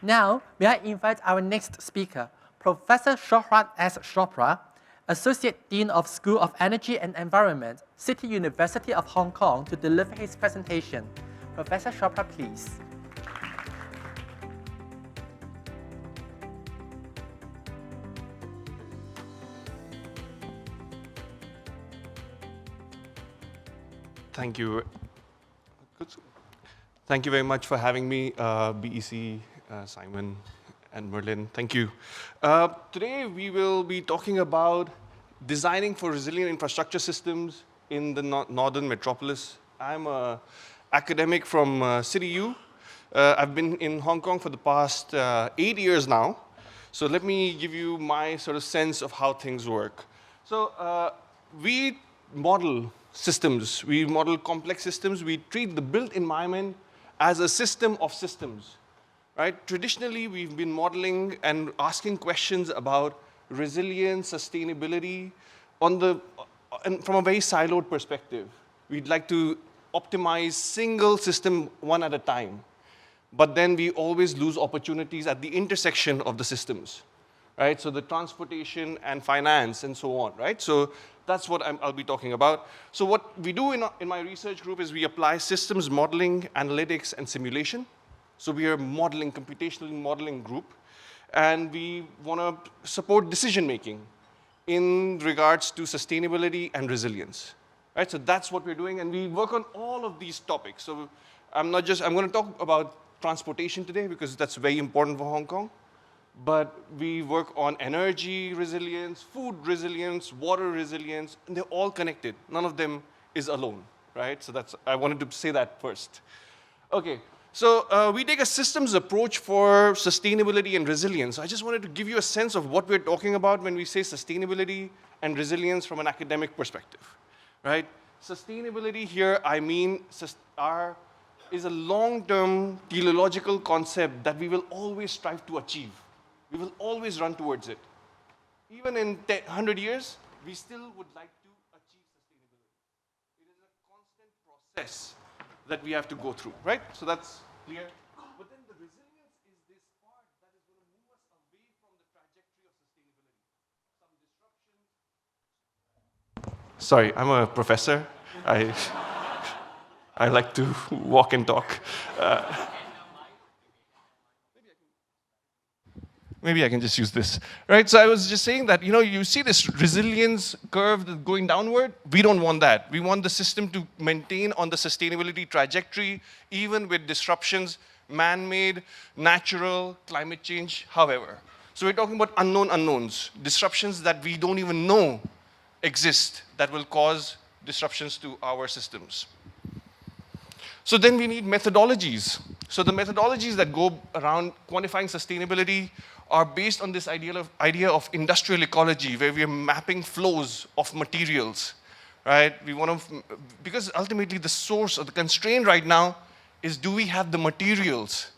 Now, may I invite our next speaker, Professor Shauhrat S. Chopra, Associate Dean of School of Energy and Environment, City University of Hong Kong, to deliver his presentation. Professor Chopra, please. Thank you. Thank you very much for having me, BEC, Simon, and Merlin. Thank you. Today we will be talking about designing for resilient infrastructure systems in the northern metropolis. I'm an academic from CityU. I've been in Hong Kong for the past 8 years now. So let me give you my sort of sense of how things work. So we model systems. We model complex systems. We treat the built environment as a system of systems, right? Traditionally, we've been modeling and asking questions about resilience, sustainability, and from a very siloed perspective. We'd like to optimize single system one at a time, but then we always lose opportunities at the intersection of the systems, right? So the transportation and finance and so on, right? So that's what I'll be talking about. So what we do in my research group is we apply systems modeling, analytics, and simulation. So we are a computational modeling group, and we want to support decision-making in regards to sustainability and resilience, right? So that's what we're doing, and we work on all of these topics. So I'm going to talk about transportation today because that's very important for Hong Kong. But we work on energy resilience, food resilience, water resilience, and they're all connected. None of them is alone, right? So I wanted to say that first. Okay, so we take a systems approach for sustainability and resilience. I just wanted to give you a sense of what we're talking about when we say sustainability and resilience from an academic perspective, right? Sustainability here, I mean, is a long-term teleological concept that we will always strive to achieve. We will always run towards it. Even in 100 years, we still would like to achieve sustainability. It is a constant process that we have to go through, right? So that's clear. But then the resilience is this part that is going to move us away from the trajectory of sustainability. Some disruptions. Sorry, I'm a professor. I like to walk and talk. Maybe I can just use this, right? So I was just saying that, you see this resilience curve going downward. We don't want that. We want the system to maintain on the sustainability trajectory, even with disruptions, man-made, natural, climate change, however. So we're talking about unknown unknowns, disruptions that we don't even know exist that will cause disruptions to our systems. So then we need methodologies. So the methodologies that go around quantifying sustainability are based on this idea of industrial ecology, where we are mapping flows of materials, right? Because ultimately the source or the constraint right now is, do we have the materials?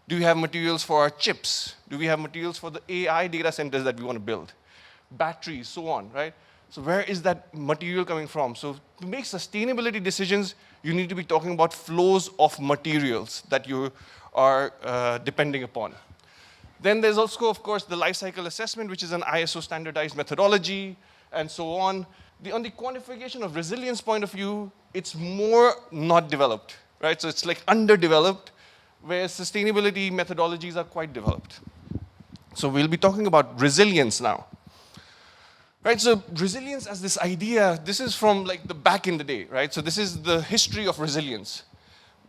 Do we have materials for our chips? Do we have materials for the AI data centers that we want to build? Batteries, so on, right? So where is that material coming from? So to make sustainability decisions, you need to be talking about flows of materials that you are depending upon. Then there's also, of course, the life cycle assessment, which is an ISO standardized methodology, and so on. On the quantification of resilience point of view, it's more not developed, right? So it's like underdeveloped, whereas sustainability methodologies are quite developed. So we'll be talking about resilience now. Right, so resilience as this idea, this is from like the back in the day, right? So this is the history of resilience.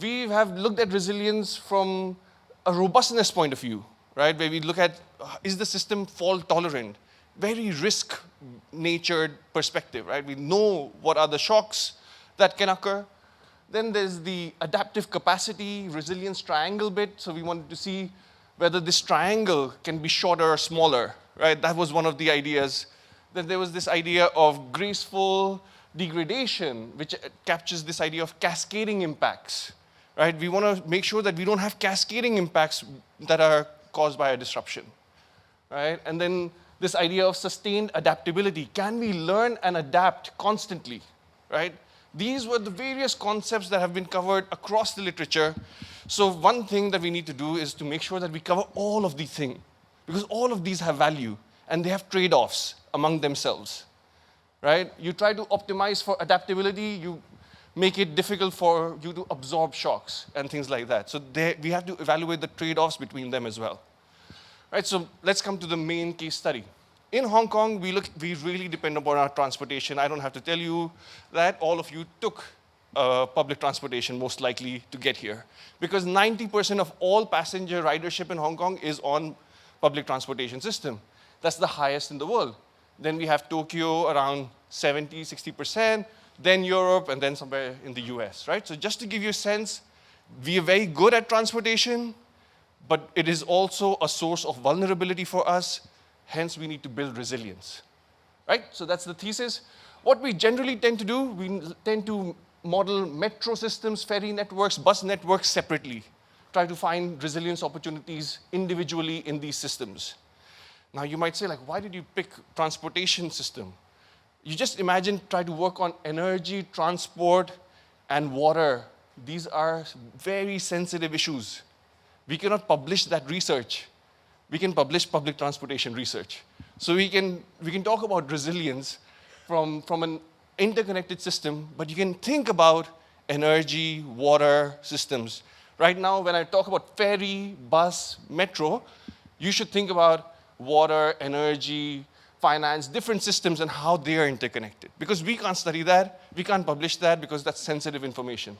We have looked at resilience from a robustness point of view, right? Where we look at, is the system fault tolerant? Very risk-natured perspective, right? We know what are the shocks that can occur. Then there's the adaptive capacity, resilience triangle bit. So we wanted to see whether this triangle can be shorter or smaller, right? That was one of the ideas. Then there was this idea of graceful degradation, which captures this idea of cascading impacts, right? We want to make sure that we don't have cascading impacts that are caused by a disruption, right? And then this idea of sustained adaptability. Can we learn and adapt constantly, right? These were the various concepts that have been covered across the literature. So one thing that we need to do is to make sure that we cover all of these things, because all of these have value, and they have trade-offs among themselves, right? You try to optimize for adaptability, you make it difficult for you to absorb shocks and things like that. So we have to evaluate the trade-offs between them as well. Right, so let's come to the main case study. In Hong Kong, we really depend upon our transportation. I don't have to tell you that. All of you took public transportation, most likely, to get here. Because 90% of all passenger ridership in Hong Kong is on public transportation system. That's the highest in the world. Then we have Tokyo around 70, 60%, then Europe, and then somewhere in the US, right? So just to give you a sense, we are very good at transportation, but it is also a source of vulnerability for us. Hence, we need to build resilience, right? So that's the thesis. What we generally tend to do, we tend to model metro systems, ferry networks, bus networks separately. Try to find resilience opportunities individually in these systems. Now, you might say, like, why did you pick transportation system? You just imagine, try to work on energy, transport, and water. These are very sensitive issues. We cannot publish that research. We can publish public transportation research. So we can talk about resilience from an interconnected system, but you can think about energy, water systems. Right now, when I talk about ferry, bus, metro, you should think about water, energy, finance, different systems and how they are interconnected. Because we can't study that, we can't publish that because that's sensitive information.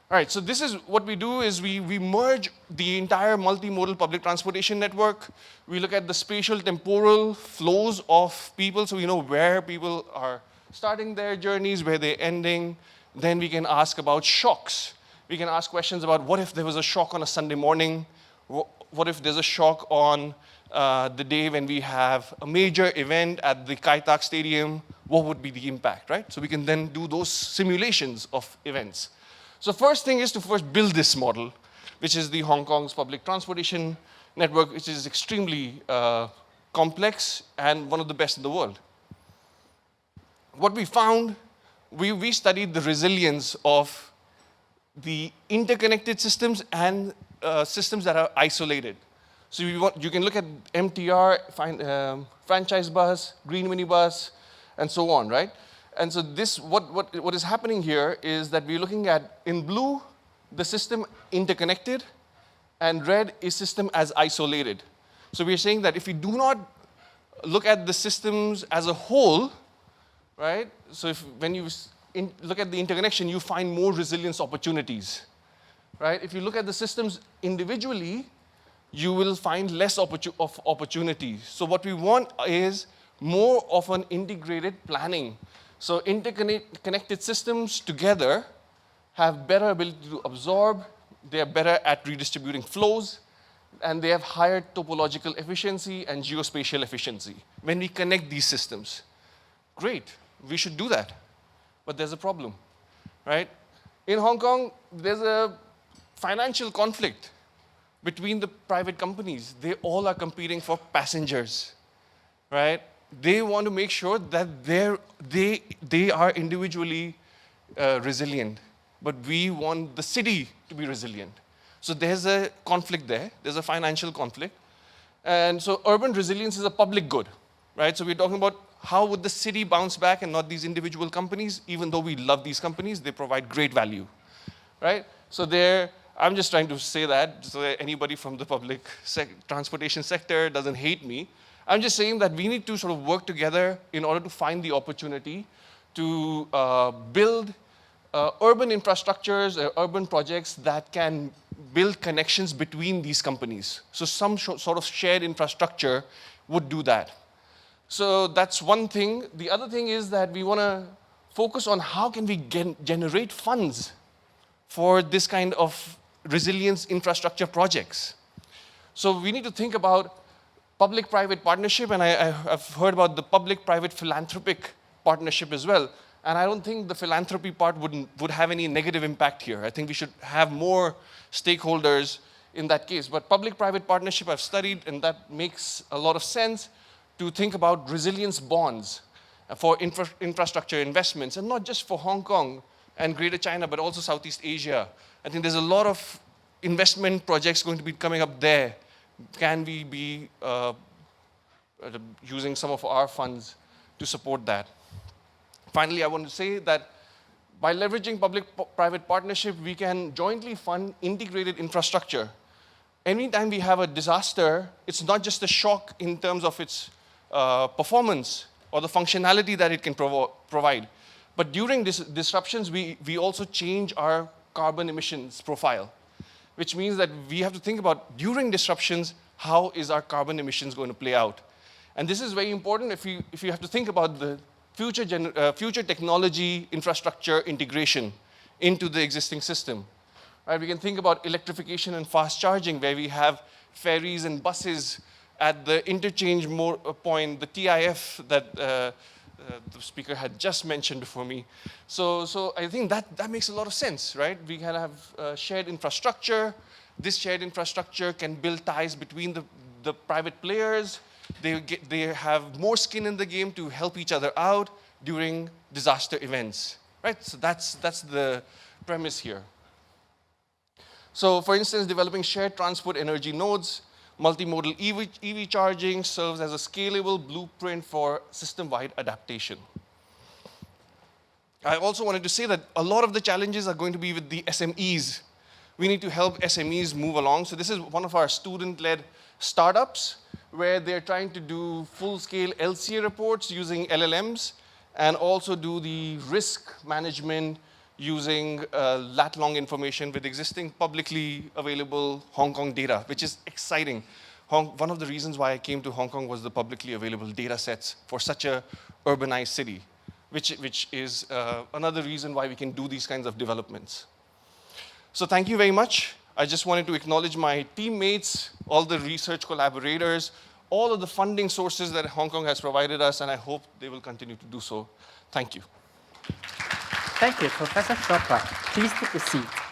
All right, so this is what we do is we merge the entire multimodal public transportation network. We look at the spatial temporal flows of people, so we know where people are starting their journeys, where they're ending. Then we can ask about shocks. We can ask questions about what if there was a shock on a Sunday morning? What if there's a shock on the day when we have a major event at the Kai Tak Stadium? What would be the impact, right? So we can then do those simulations of events. So first thing is to first build this model, which is the Hong Kong's public transportation network, which is extremely complex and one of the best in the world. What we found, we studied the resilience of the interconnected systems and systems that are isolated. So you can look at MTR, franchise bus, green minibus, and so on, right? And so this, what is happening here is that we're looking at, in blue, the system interconnected, and red is system as isolated. So we're saying that if we do not look at the systems as a whole, right? So when you look at the interconnection, you find more resilience opportunities, right? If you look at the systems individually, you will find less opportunities. So what we want is more of an integrated planning. So interconnected systems together have better ability to absorb, they are better at redistributing flows, and they have higher topological efficiency and geospatial efficiency when we connect these systems. Great, we should do that. But there's a problem, right? In Hong Kong, there's a financial conflict between the private companies. They all are competing for passengers, right? They want to make sure that they are individually resilient, but we want the city to be resilient. So there's a conflict there. There's a financial conflict. And so urban resilience is a public good, right? So we're talking about how would the city bounce back and not these individual companies, even though we love these companies, they provide great value, right? So I'm just trying to say that so that anybody from the public transportation sector doesn't hate me. I'm just saying that we need to sort of work together in order to find the opportunity to build urban infrastructures, urban projects that can build connections between these companies. So some sort of shared infrastructure would do that. So that's one thing. The other thing is that we want to focus on how can we generate funds for this kind of resilience infrastructure projects. So we need to think about public-private partnership, and I've heard about the public-private philanthropic partnership as well. And I don't think the philanthropy part would have any negative impact here. I think we should have more stakeholders in that case. But public-private partnership I've studied, and that makes a lot of sense to think about resilience bonds for infrastructure investments, and not just for Hong Kong and Greater China, but also Southeast Asia, I think there's a lot of investment projects going to be coming up there. Can we be using some of our funds to support that? Finally, I want to say that by leveraging public-private partnership, we can jointly fund integrated infrastructure. Anytime we have a disaster, it's not just a shock in terms of its performance or the functionality that it can provide. But during these disruptions, we also change our carbon emissions profile, which means that we have to think about, during disruptions, how is our carbon emissions going to play out? And this is very important if you have to think about the future technology infrastructure integration into the existing system. Right? We can think about electrification and fast charging, where we have ferries and buses at the interchange point, the TIF that the speaker had just mentioned before me. So I think that makes a lot of sense, right? We can have shared infrastructure. This shared infrastructure can build ties between the private players. They have more skin in the game to help each other out during disaster events, right? So that's the premise here. So for instance, developing shared transport energy nodes, multimodal EV charging serves as a scalable blueprint for system-wide adaptation. I also wanted to say that a lot of the challenges are going to be with the SMEs. We need to help SMEs move along. So this is one of our student-led startups where they're trying to do full-scale LCA reports using LLMs and also do the risk management using lat-long information with existing publicly available Hong Kong data, which is exciting. One of the reasons why I came to Hong Kong was the publicly available data sets for such a urbanized city, which is another reason why we can do these kinds of developments. So thank you very much. I just wanted to acknowledge my teammates, all the research collaborators, all of the funding sources that Hong Kong has provided us, and I hope they will continue to do so. Thank you. Thank you, Professor Chopra. Please take a seat.